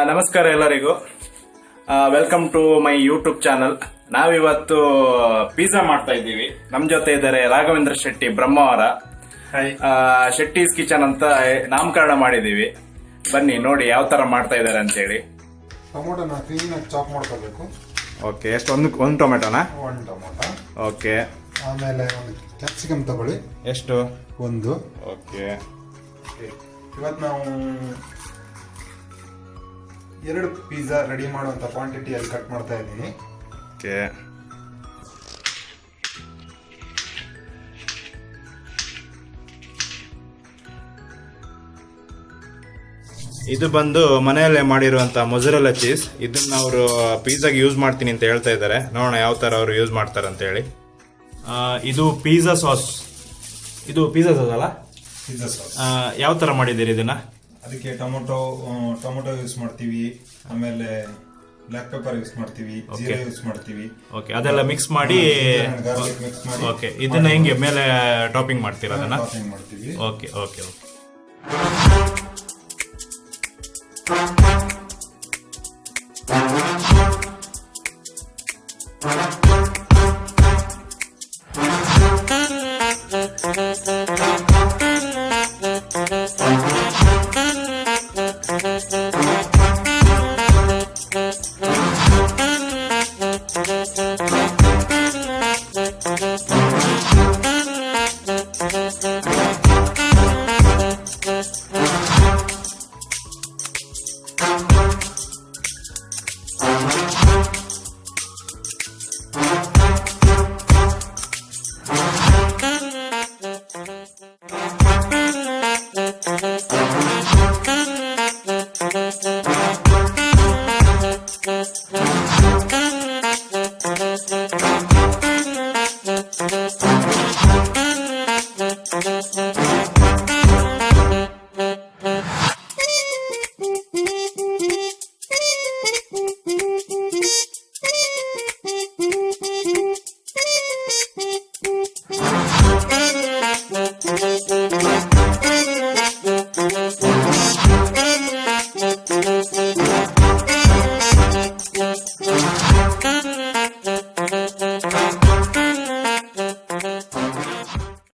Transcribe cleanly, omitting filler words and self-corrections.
ನಮಸ್ಕಾರ ಎಲ್ಲರಿಗೂ. Welcome to my YouTube channel. ನಾವಿವತ್ತು ಪಿಜ್ಜಾ ಮಾಡ್ತಾ ಇದ್ದೀವಿ. ನಮ್ ಜೊತೆ ಇದ್ದಾರೆ ರಾಘವೇಂದ್ರ ಶೆಟ್ಟಿ ಬ್ರಹ್ಮಾವರ. ಶೆಟ್ಟಿಸ್ ಕಿಚನ್ ಅಂತ ನಾಮಕರಣ ಮಾಡಿದೀವಿ. ಬನ್ನಿ ನೋಡಿ ಯಾವ ತರ ಮಾಡ್ತಾ ಇದ್ದಾರೆ ಅಂತ ಹೇಳಿ. ಟೊಮೊಟೊನ ಕ್ಲೀನ್ ಆಗಿ ಚಾಪ್ ಮಾಡ್ಕೋಬೇಕು. ಓಕೆ, ಎಷ್ಟು? ಒಂದು ಟೊಮೆಟೊನಾ? ಒಂದು ಟೊಮೊಟೊ. ಓಕೆ. ಆಮೇಲೆ ಒಂದು ಕ್ಯಾಪ್ಸಿಕಮ್ ತಗೊಳ್ಳಿ. ಎಷ್ಟು? ಒಂದು. ಓಕೆ. ಇವತ್ತು ನಾವು 2 ಪಿಜ್ಜಾ ರೆಡಿ ಮಾಡುವಂತ ಕ್ವಾಂಟಿಟಿಯಲ್ಲಿ ಕಟ್ ಮಾಡ್ತಾ ಇದ್ದೀನಿ. ಓಕೆ. ಇದು ಬಂದು ಮನೆಯಲ್ಲೇ ಮಾಡಿರುವಂತ ಮೊಜರೆಲ್ಲಾ ಚೀಸ್. ಇದನ್ನ ಅವರು ಪಿಜ್ಜಾಗೆ ಯೂಸ್ ಮಾಡ್ತೀನಿ ಅಂತ ಹೇಳ್ತಾ ಇದ್ದಾರೆ. ನೋಡೋಣ ಯಾವ ತರ ಅವರು ಯೂಸ್ ಮಾಡ್ತಾರೆ ಅಂತ ಹೇಳಿ. ಇದು ಪಿಜ್ಜಾ ಸಾಸ್. ಇದು ಪಿಜ್ಜಾ ಸಾಸ್ ಅಲ್ಲ? Pizza sauce. ಯಾವ ತರ ಮಾಡಿದ್ದೀರಿ ಇದನ್ನ? ಅದಕ್ಕೆ ಟೊಮೊಟೊ ಯೂಸ್ ಮಾಡ್ತೀವಿ, ಆಮೇಲೆ ಬ್ಲಾಕ್ ಪೆಪ್ಪರ್ ಯೂಸ್ ಮಾಡ್ತೀವಿ, ಜೀರಾ ಯೂಸ್ ಮಾಡ್ತೀವಿ. ಓಕೆ, ಅದೆಲ್ಲ ಮಿಕ್ಸ್ ಮಾಡಿ. ಗಾರ್ಲಿಕ್ ಮಿಕ್ಸ್ ಮಾಡಿ. ಓಕೆ, ಇದನ್ನ ಹೆಂಗೆ ಮೇಲೆ ಟಾಪಿಂಗ್ ಮಾಡ್ತೀರಾ ಅದನ್ನ? ಟಾಪಿಂಗ್ ಮಾಡ್ತೀವಿ. Okay okay okay.